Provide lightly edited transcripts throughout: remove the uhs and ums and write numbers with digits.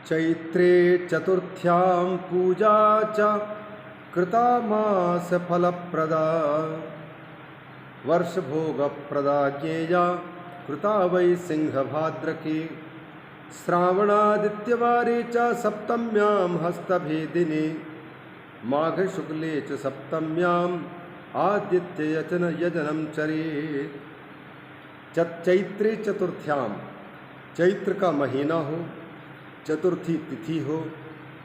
चैत्रे चतुर्थ्यां पूजा च कृता मासफलप्रदा वर्षभोगप्रदा ज्ञेया कृता वै सिंहभाद्रके श्रावणादित्यवारे च सप्तम्यां हस्तभेदिने माघशुक्ले च सप्तम्याम् आदित्ययजनं चरेत्। चैत्रे चतुर्थ्याम, चैत्र का महीना हो, चतुर्थी तिथि हो,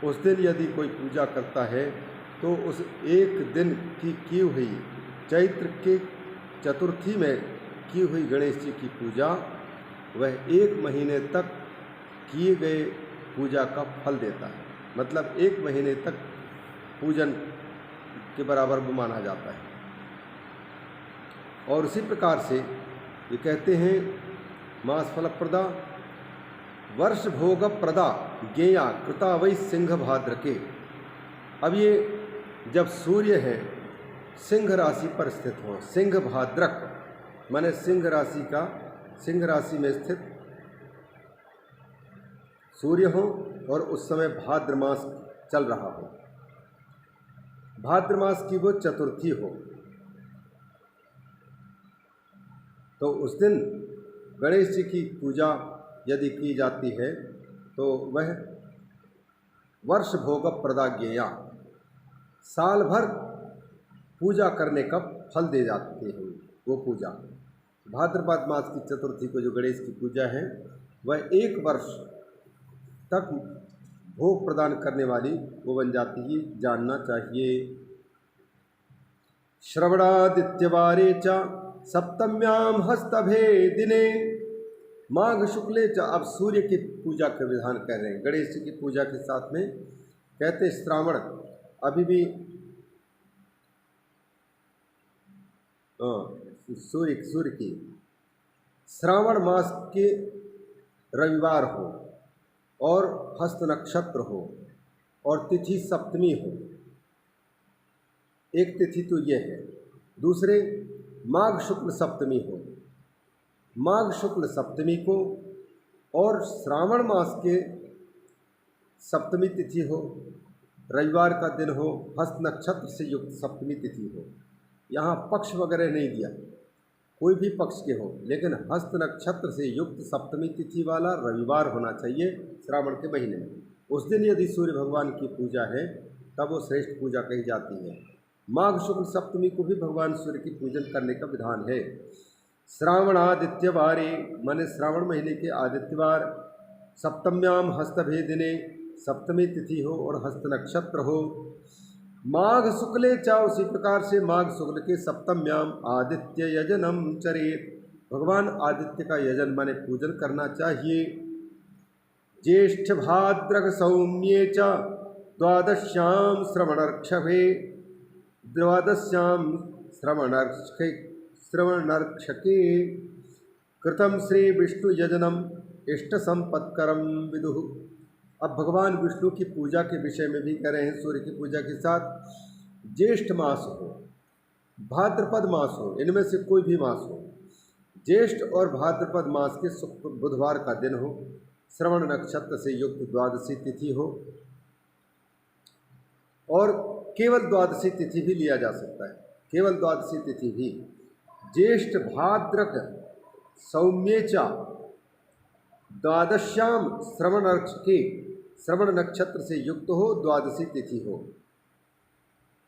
उस दिन यदि कोई पूजा करता है तो उस एक दिन की हुई चैत्र के चतुर्थी में की हुई गणेश जी की पूजा वह एक महीने तक किए गए पूजा का फल देता है। मतलब एक महीने तक पूजन के बराबर वो माना जाता है। और उसी प्रकार से ये कहते हैं मास फलप्रदा वर्ष भोग प्रदा ज्ञेया कृता वै सिंह भाद्र के। अब ये जब सूर्य है सिंह राशि पर स्थित हो, सिंह भाद्रक माने सिंह राशि का, सिंह राशि में स्थित सूर्य हो और उस समय भाद्र मास चल रहा हो, भाद्र मास की वो चतुर्थी हो, तो उस दिन गणेश जी की पूजा यदि की जाती है तो वह वर्ष भोग प्रदा ज्ञेया, साल भर पूजा करने का फल दे जाते हैं वो पूजा। भाद्रपद मास की चतुर्थी को जो गणेश की पूजा है वह एक वर्ष तक भोग प्रदान करने वाली वो बन जाती है, जानना चाहिए। श्रवणादित्यवारे च सप्तम्यां हस्तभेदिने माघ शुक्ले च। अब सूर्य की पूजा का विधान कह रहे हैं गणेश जी की पूजा के साथ में, कहते श्रावण अभी भी सूर्य की श्रावण मास के रविवार हो और हस्त नक्षत्र हो और तिथि सप्तमी हो, एक तिथि तो ये है, दूसरे माघ शुक्ल सप्तमी हो, माघ शुक्ल सप्तमी को और श्रावण मास के सप्तमी तिथि हो, रविवार का दिन हो, हस्त नक्षत्र से युक्त सप्तमी तिथि हो। यहाँ पक्ष वगैरह नहीं दिया, कोई भी पक्ष के हो, लेकिन हस्त नक्षत्र से युक्त सप्तमी तिथि वाला रविवार होना चाहिए श्रावण के महीने में। उस दिन यदि सूर्य भगवान की पूजा है तब वो श्रेष्ठ पूजा कही जाती है। माघ शुक्ल सप्तमी को भी भगवान सूर्य की पूजन करने का विधान है। श्रावणादित्यवारे माने श्रावण महीने के आदित्यवार, सप्तम्याम हस्तभेदिने सप्तमी तिथि हो और हस्त नक्षत्र हो, माघ शुक्ले च उसी प्रकार से माघ शुक्ल के सप्तम्याम आदित्य यजनम चरेत। भगवान आदित्य का यजन माने पूजन करना चाहिए। ज्येष्ठ भाद्रक सौम्ये च द्वादश्याम श्रवणर्क्षभे, द्वादश्याम श्रवणर्क्षके कृतम श्री विष्णु यजनम इष्ट संपत्करम विदुः। अब भगवान विष्णु की पूजा के विषय में भी कह रहे हैं सूर्य की पूजा के साथ। ज्येष्ठ मास हो, भाद्रपद मास हो, इनमें से कोई भी मास हो, ज्येष्ठ और भाद्रपद मास के बुधवार का दिन हो, श्रवण नक्षत्र से युक्त द्वादशी तिथि हो, और केवल द्वादशी तिथि भी लिया जा सकता है, केवल द्वादशी तिथि भी। ज्येष्ठ भाद्रक सौम्येचा द्वादश्याम श्रवणर्क्षके, श्रवण नक्षत्र से युक्त हो, द्वादशी तिथि हो,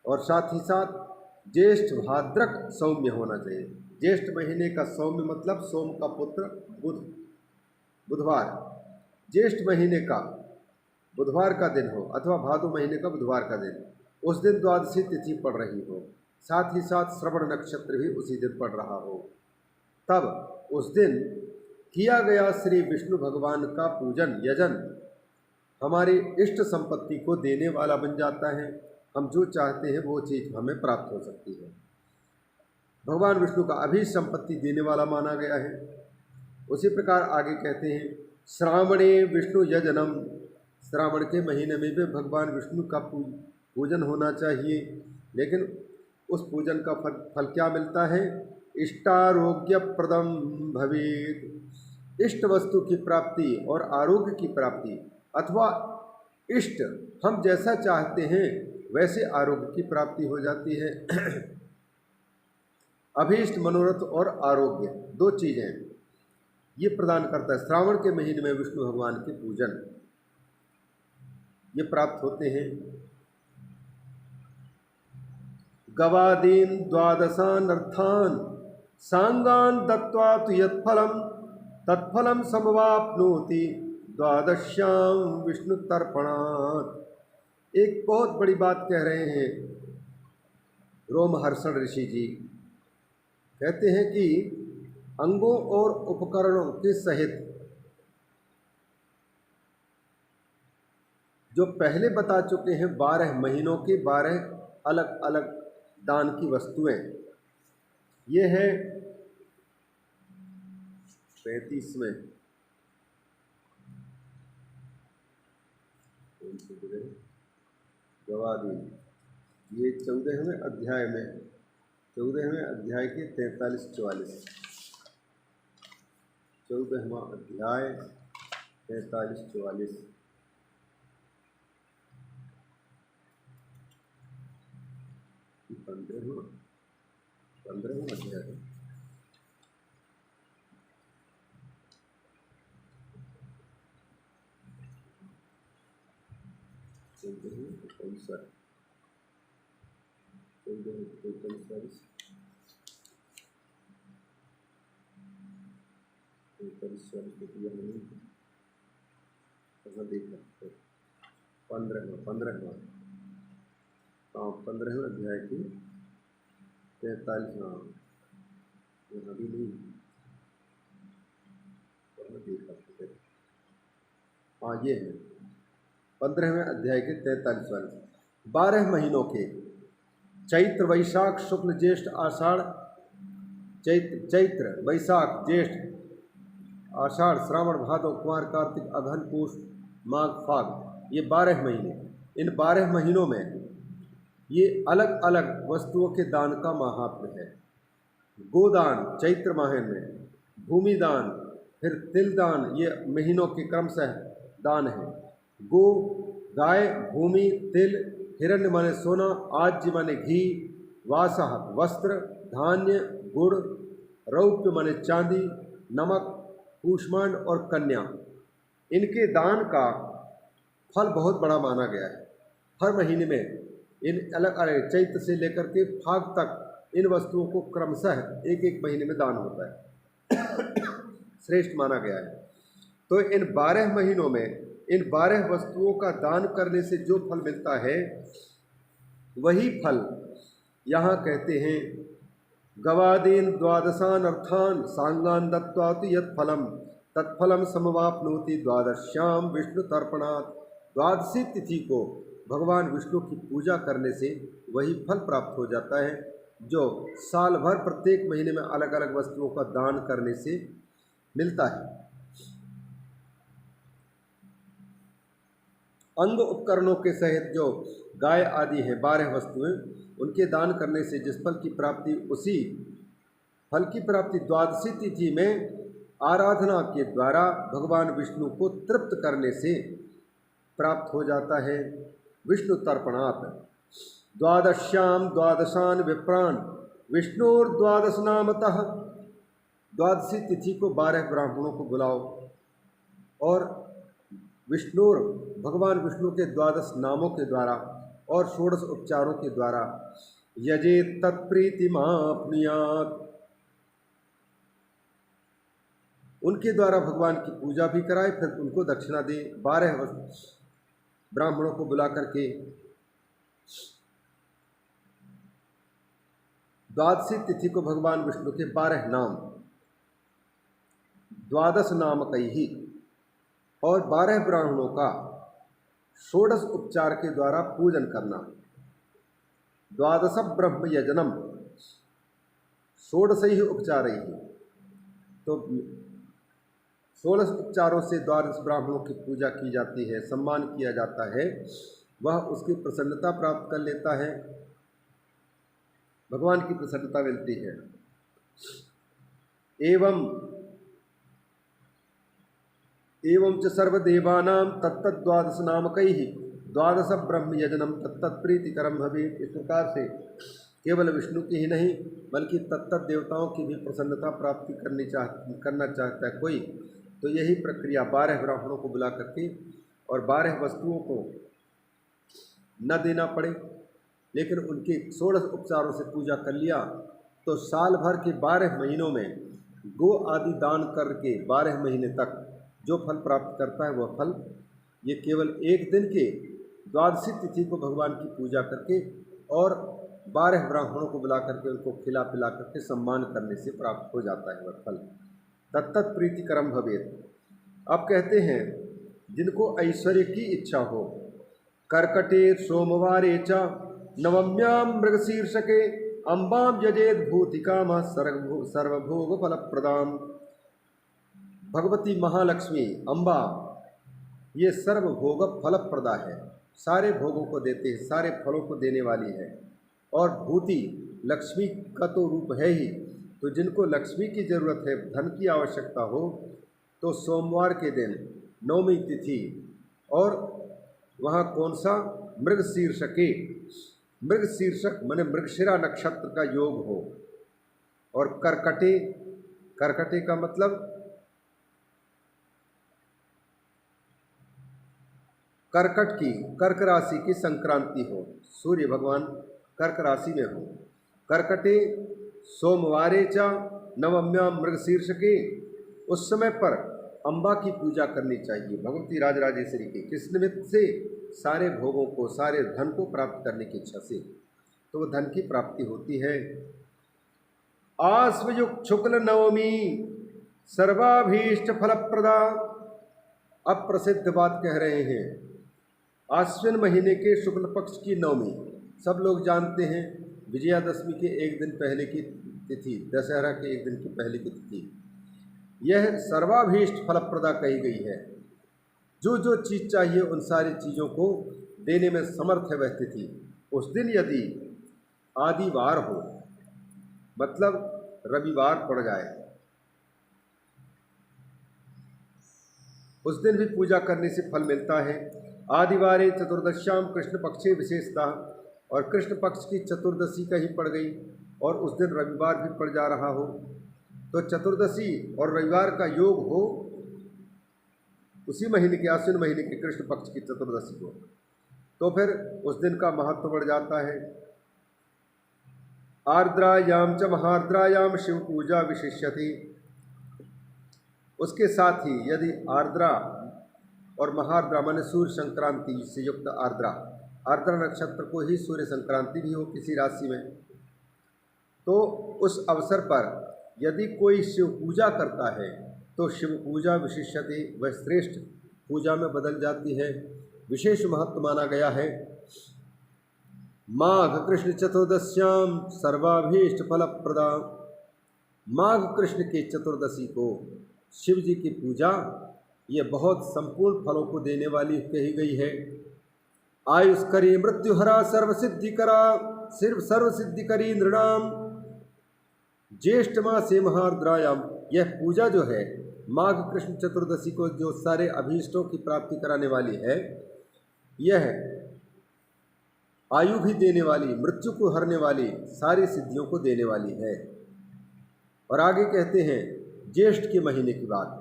और साथ ही साथ ज्येष्ठ भाद्रक सौम्य होना चाहिए। ज्येष्ठ महीने का सौम्य मतलब सोम का पुत्र बुध, बुधवार, ज्येष्ठ महीने का बुधवार का दिन हो अथवा भादो महीने का बुधवार का दिन, उस दिन द्वादशी तिथि पड़ रही हो, साथ ही साथ श्रवण नक्षत्र भी उसी दिन पड़ रहा हो, तब उस दिन किया गया श्री विष्णु भगवान का पूजन यजन हमारी इष्ट संपत्ति को देने वाला बन जाता है। हम जो चाहते हैं वो चीज़ हमें प्राप्त हो सकती है। भगवान विष्णु का अभी संपत्ति देने वाला माना गया है। उसी प्रकार आगे कहते हैं श्रावणे विष्णु यजनम, श्रावण के महीने में भी भगवान विष्णु का पूजन होना चाहिए, लेकिन उस पूजन का फल क्या मिलता है? इष्टारोग्य प्रदम भवेत्, इष्ट वस्तु की प्राप्ति और आरोग्य की प्राप्ति, अथवा इष्ट, हम जैसा चाहते हैं वैसे आरोग्य की प्राप्ति हो जाती है। अभीष्ट, मनोरथ और आरोग्य, दो चीज़ें ये प्रदान करता है। श्रावण के महीने में विष्णु भगवान के पूजन ये प्राप्त होते हैं। गवादीन द्वादशान अर्थान सांगान दत्वा तु यत्फलम तत्फलम समवाप्नोति द्वादश्याम विष्णु तर्पणात्। एक बहुत बड़ी बात कह रहे हैं रोमहर्षण ऋषि जी। कहते हैं कि अंगों और उपकरणों के सहित जो पहले बता चुके हैं 12 महीनों के 12 अलग अलग दान की वस्तुएं, ये है 35वें गवादी, ये 14वें अध्याय में 14वें अध्याय के 43-44, 14वां अध्याय 43-44 15वां अध्याय है। पंद्रहवां हाँ 15वें अध्याय की 43, हाँ यहाँ भी नहीं देखा, हाँ ये है 15वें अध्याय के 43। 12 महीनों के चैत्र वैशाख शुक्ल ज्येष्ठ आषाढ़, चैत्र वैशाख ज्येष्ठ आषाढ़ श्रावण भादव कुमार कार्तिक अघन पूष माघ फाग, ये 12 महीने। इन 12 महीनों में ये अलग अलग वस्तुओं के दान का महात्म्य है। गोदान चैत्र माह में, भूमि दान, फिर तिल दान, ये महीनों के क्रमशः दान है। गो, गाय, भूमि, तिल, हिरण्य माने सोना, आज्य माने घी, वासह वस्त्र, धान्य, गुड़, रौप्य माने चांदी, नमक, कूष्मांड और कन्या, इनके दान का फल बहुत बड़ा माना गया है। हर महीने में इन अलग अलग चैत्र से लेकर के फाग तक इन वस्तुओं को क्रमशः एक एक महीने में दान होता है, श्रेष्ठ माना गया है। तो इन 12 महीनों में इन 12 वस्तुओं का दान करने से जो फल मिलता है वही फल यहाँ कहते हैं गवादीन द्वादशान अर्थान सांगान दत्वा तु यत्फलम तत्फलम समवाप्नोति द्वादश्याम विष्णु तर्पणात्। द्वादशी तिथि को भगवान विष्णु की पूजा करने से वही फल प्राप्त हो जाता है जो साल भर प्रत्येक महीने में अलग अलग वस्तुओं का दान करने से मिलता है। अंग उपकरणों के सहित जो गाय आदि है 12 वस्तुएं, उनके दान करने से जिस फल की प्राप्ति, उसी फल की प्राप्ति द्वादशी तिथि में आराधना के द्वारा भगवान विष्णु को तृप्त करने से प्राप्त हो जाता है। विष्णु तर्पणात्। द्वादश्याम द्वादशान विप्रान विष्णुर्द्वादश नामतः। द्वादशी तिथि को 12 ब्राह्मणों को बुलाओ और विष्णुर भगवान विष्णु के 12 नामों के द्वारा और 16 उपचारों के द्वारा यजे तत्प्रीतिमाप्नुयात्, उनके द्वारा भगवान की पूजा भी कराए, फिर उनको दक्षिणा दे। 12 ब्राह्मणों को बुला करके द्वादशी तिथि को भगवान विष्णु के 12 नाम, 12 नामकई ही, और 12 ब्राह्मणों का 16 उपचार के द्वारा पूजन करना। 12 ब्रह्म यजनम, 16 ही उपचार ही, तो 16 उपचारों से 12 ब्राह्मणों की पूजा की जाती है, सम्मान किया जाता है, वह उसकी प्रसन्नता प्राप्त कर लेता है, भगवान की प्रसन्नता मिलती है। एवं एवं च सर्वदेवानां तत्तद्वादश नामकैः द्वादश ब्रह्म यजनम तत्तत्प्रीतिकरम भवेत्। इस प्रकार से केवल विष्णु की ही नहीं बल्कि तत्त देवताओं की भी प्रसन्नता प्राप्ति करना चाहता है कोई, तो यही प्रक्रिया 12 ब्राह्मणों को बुला करके और 12 वस्तुओं को न देना पड़े, लेकिन उनके 16 उपचारों से पूजा कर लिया, तो साल भर के 12 महीनों में गो आदि दान करके 12 महीने तक जो फल प्राप्त करता है वह फल ये केवल एक दिन के द्वादशी तिथि को भगवान की पूजा करके और 12 ब्राह्मणों को बुला करके उनको खिला पिला करके सम्मान करने से प्राप्त हो जाता है वह फल। तत्त प्रीतिकरम भवेत्। अब कहते हैं जिनको ऐश्वर्य की इच्छा हो, कर्कटे सोमवारे च नवम्यां मृगशीर्षके अम्बां यजेत भूतिकामः सर्वभोग फलप्रदाम्। भगवती महालक्ष्मी अम्बा ये सर्वभोग फलप्रदा है, सारे भोगों को देते हैं, सारे फलों को देने वाली है। और भूति लक्ष्मी का तो रूप है ही, तो जिनको लक्ष्मी की ज़रूरत है, धन की आवश्यकता हो, तो सोमवार के दिन नवमी तिथि और वहाँ कौन सा मृगशीर्षके, मृगशीर्षक माने मृगशिरा नक्षत्र का योग हो, और कर्कटे, कर्कटे का मतलब कर्कट की, कर्क राशि की संक्रांति हो, सूर्य भगवान कर्क राशि में हो। कर्कटे सोमवारे च नवम्यां मृगशीर्षके, उस समय पर अम्बा की पूजा करनी चाहिए भगवती राजराजेश्वरी की। किस निमित्त से? सारे भोगों को, सारे धन को प्राप्त करने की इच्छा से, तो वह धन की प्राप्ति होती है। आश्वयुक्त शुक्ल नवमी सर्वाभीष्ट फलप्रदा। अब प्रसिद्ध बात कह रहे हैं, आश्विन महीने के शुक्ल पक्ष की नवमी, सब लोग जानते हैं विजयादशमी के एक दिन पहले की तिथि, दशहरा के एक दिन की पहले की तिथि, यह सर्वाभीष्ट फलप्रदा कही गई है। जो जो चीज़ चाहिए उन सारी चीज़ों को देने में समर्थ है वह तिथि। उस दिन यदि आदिवार हो, मतलब रविवार पड़ जाए, उस दिन भी पूजा करने से फल मिलता है। आदिवारे चतुर्दश्याम कृष्ण पक्षे विशेषता, और कृष्ण पक्ष की चतुर्दशी कहीं पड़ गई और उस दिन रविवार भी पड़ जा रहा हो, तो चतुर्दशी और रविवार का योग हो उसी महीने के, आश्विन महीने के कृष्ण पक्ष की चतुर्दशी को, तो फिर उस दिन का महत्व बढ़ जाता है। आर्द्रायाम च महार्द्रायाम शिव पूजा विशिष्यति। उसके साथ ही यदि आर्द्रा और महार्द्रा माने सूर्य संक्रांति से युक्त आर्द्रा, आर्द्रा नक्षत्र को ही सूर्य संक्रांति भी हो किसी राशि में, तो उस अवसर पर यदि कोई शिव पूजा करता है तो शिव पूजा विशिष्यति, वह श्रेष्ठ पूजा में बदल जाती है, विशेष महत्व माना गया है। माघ कृष्ण चतुर्दश्याम सर्वाभीष्ट फलप्रदा। माघ कृष्ण के चतुर्दशी को शिव जी की पूजा ये बहुत संपूर्ण फलों को देने वाली कही गई है। आयुष्करी मृत्युहरा सर्वसिद्धिकरा सर्वसिद्धिकरी नृणाम। ज्येष्ठ मासे महार्द्रायाम, यह पूजा जो है माघ कृष्ण चतुर्दशी को जो सारे अभीष्टों की प्राप्ति कराने वाली है, यह आयु भी देने वाली, मृत्यु को हरने वाली, सारी सिद्धियों को देने वाली है। और आगे कहते हैं ज्येष्ठ के महीने की बात,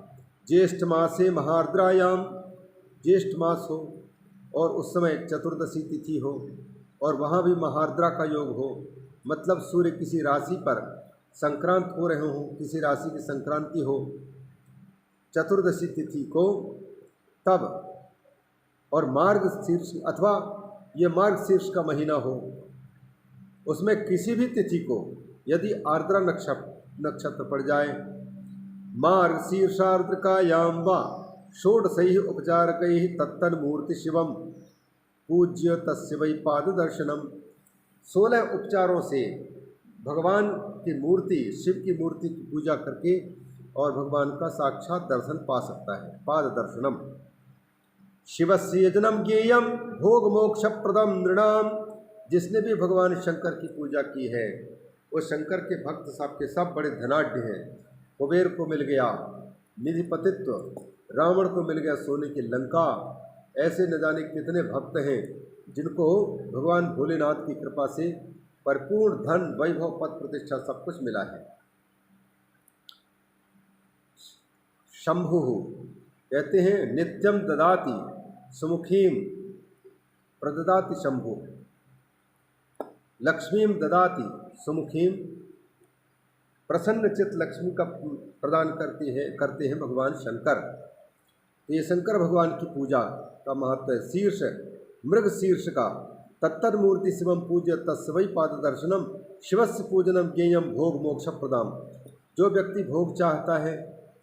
ज्येष्ठ मासे महार्द्रायाम, ज्येष्ठ मास हो और उस समय चतुर्दशी तिथि हो और वहाँ भी महार्द्रा का योग हो, मतलब सूर्य किसी राशि पर संक्रांत हो रहे हों, किसी राशि की संक्रांति हो चतुर्दशी तिथि को, तब और मार्गशीर्ष अथवा ये मार्गशीर्ष का महीना हो, उसमें किसी भी तिथि को यदि आर्द्रा नक्षत्र पड़ जाए, मार्गशीर्षार्द्रकायां वा षोडशैः उपचारकैः तत्तन्मूर्ति शिवम पूज्य तस्य वै पाद दर्शनम। 16 उपचारों से भगवान की मूर्ति, शिव की मूर्ति की पूजा करके और भगवान का साक्षात दर्शन पा सकता है, पाद दर्शनम। शिवस्य यजनम ज्ञेयम भोग मोक्ष प्रदम नृणाम। जिसने भी भगवान शंकर की पूजा की है वो शंकर के भक्त सब के सब बड़े धनाढ्य हैं। कुबेर को मिल गया, निधिपतित्व, रावण को मिल गया सोने की लंका। ऐसे न जाने कितने भक्त हैं जिनको भगवान भोलेनाथ की कृपा से परिपूर्ण धन, वैभव, पद, प्रतिष्ठा सब कुछ मिला है। शंभु कहते हैं नित्यम ददाति सुमुखीम प्रददाति शंभु, लक्ष्मीम ददाति सुमुखीम, प्रसन्न चित्त लक्ष्मी का प्रदान करते हैं भगवान शंकर। तो ये शंकर भगवान की पूजा का महत्व है। शीर्ष मृग शीर्ष का तत्तर मूर्ति शिवम पूज्य तस्वै पाद दर्शनम शिवस्य पूजनम ज्ञेयम भोग मोक्ष प्रदाम। जो व्यक्ति भोग चाहता है,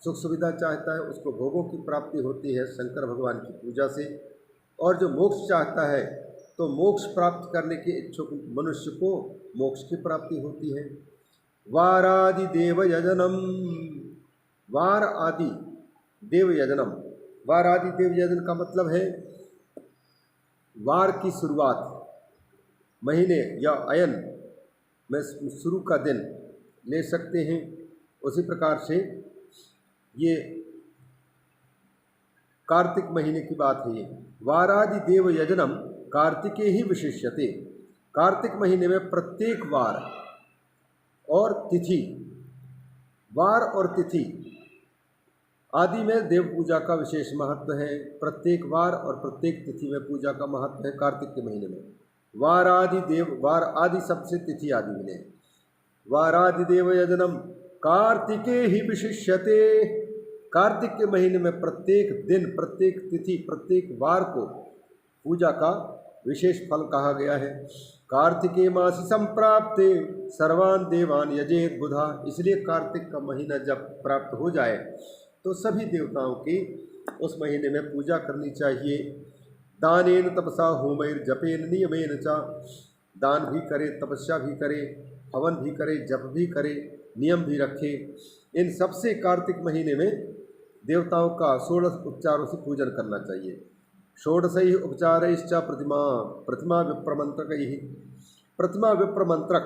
सुख सुविधा चाहता है, उसको भोगों की प्राप्ति होती है शंकर भगवान की पूजा से। और जो मोक्ष चाहता है तो मोक्ष प्राप्त करने के इच्छुक मनुष्य को मोक्ष की प्राप्ति होती है। वारादि देव यजनम, वार आदि देव यजनम, वार आदि देव यजन का मतलब है वार की शुरुआत, महीने या अयन में शुरू का दिन ले सकते हैं। उसी प्रकार से ये कार्तिक महीने की बात है। ये वारादि देव यजनम कार्तिके ही विशिष्यते। कार्तिक महीने में प्रत्येक वार और तिथि, वार और तिथि आदि में देव पूजा का विशेष महत्व है। प्रत्येक वार और प्रत्येक तिथि में पूजा का महत्व है। कार्तिक के महीने में वार आदि देव, वार आदि सबसे तिथि आदि मिले। वारादि देव यजनम कार्तिके ही विशिष्यते। कार्तिक के महीने में प्रत्येक दिन, प्रत्येक तिथि, प्रत्येक वार को पूजा का विशेष फल कहा गया है। कार्तिके मासी संप्राप्ते सर्वान देवान यजेत बुधा। इसलिए कार्तिक का महीना जब प्राप्त हो जाए तो सभी देवताओं की उस महीने में पूजा करनी चाहिए। दानेन तपसा होमैर जपेन नियमेन चा। दान भी करे, तपस्या भी करे, हवन भी करे, जप भी करे, नियम भी रखे। इन सबसे कार्तिक महीने में देवताओं का 16 उपचारों से पूजन करना चाहिए। षोडशैः उपचारैश्च प्रतिमा विप्रमंत्रकैः। प्रतिमा विप्रमंत्रक,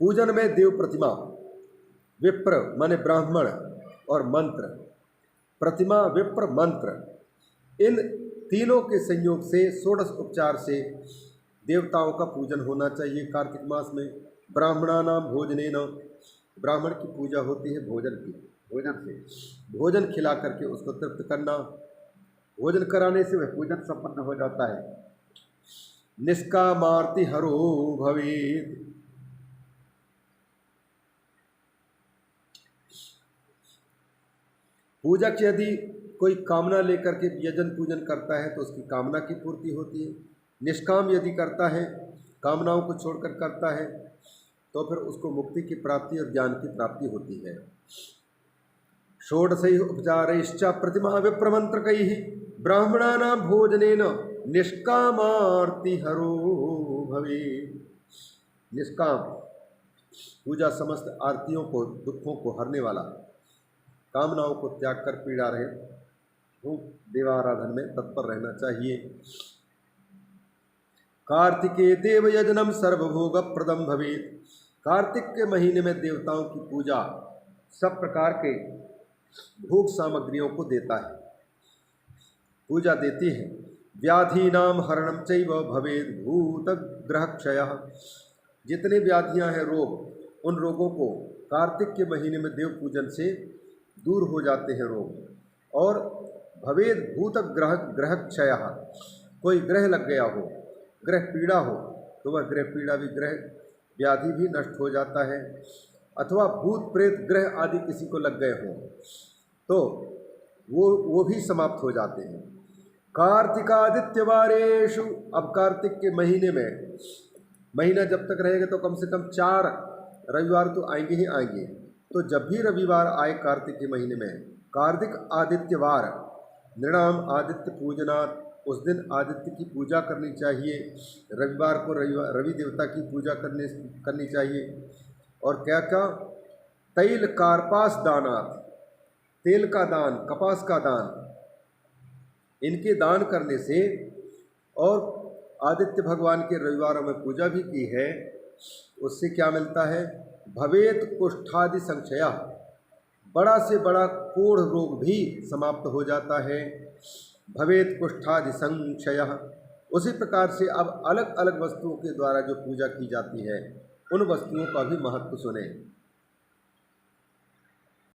पूजन में देव प्रतिमा, विप्र माने ब्राह्मण और मंत्र, प्रतिमा विप्र मंत्र, इन तीनों के संयोग से 16 उपचार से देवताओं का पूजन होना चाहिए कार्तिक मास में। ब्राह्मणानाम भोजनेन, ब्राह्मण की पूजा होती है भोजन की, भोजन से, भोजन खिला करके उसको तृप्त करना। भोजन कराने से वह पूजन संपन्न हो जाता है। निष्कामार्ति हरो भवेत्। पूजक यदि कोई कामना लेकर के यजन पूजन करता है तो उसकी कामना की पूर्ति होती है। निष्काम यदि करता है, कामनाओं को छोड़कर करता है, तो फिर उसको मुक्ति की प्राप्ति और ज्ञान की प्राप्ति होती है। षोडशैः उपचारैश्च प्रतिमा विप्रमंत्रकैः ब्राह्मणानां भोजनेन निष्कामार्ति हरो भवेत्। निष्काम पूजा समस्त आरतियों को, दुखों को हरने वाला, कामनाओं को त्याग कर पीड़ा रहे तो देवाराधन में तत्पर रहना चाहिए। कार्तिके देव यजनम सर्वभोग प्रदम भवेत्। कार्तिक के महीने में देवताओं की पूजा सब प्रकार के भोग सामग्रियों को देता है, पूजा देती है। व्याधीनाम हरणम चैव भवेत् भूत ग्रह क्षयः। जितने व्याधियां हैं, रोग, उन रोगों को कार्तिक के महीने में देव पूजन से दूर हो जाते हैं रोग। और भवेद भूत ग्रह क्षयः, कोई ग्रह लग गया हो, ग्रह पीड़ा हो, तो वह ग्रह पीड़ा भी, ग्रह व्याधि भी नष्ट हो जाता है। अथवा भूत प्रेत ग्रह आदि किसी को लग गए हों तो वो भी समाप्त हो जाते हैं। कार्तिकादित्य वारेषु, अब कार्तिक के महीने में, महीना जब तक रहेगा तो कम से कम 4 रविवार तो आएंगे ही आएंगे। तो जब भी रविवार आए कार्तिक के महीने में, कार्तिक आदित्यवार, नृणाम आदित्य पूजनात्, उस दिन आदित्य की पूजा करनी चाहिए। रविवार को रवि देवता की पूजा करनी चाहिए। और क्या क्या, तैल कार्पास दानात्, तेल का दान, कपास का दान, इनके दान करने से, और आदित्य भगवान के रविवारों में पूजा भी की है, उससे क्या मिलता है? भवेत कुष्ठादि संक्षया, बड़ा से बड़ा कोढ़ रोग भी समाप्त हो जाता है। भवेत कुष्ठादि संक्षयः। उसी प्रकार से अब अलग अलग वस्तुओं के द्वारा जो पूजा की जाती है उन वस्तुओं का भी महत्व सुने।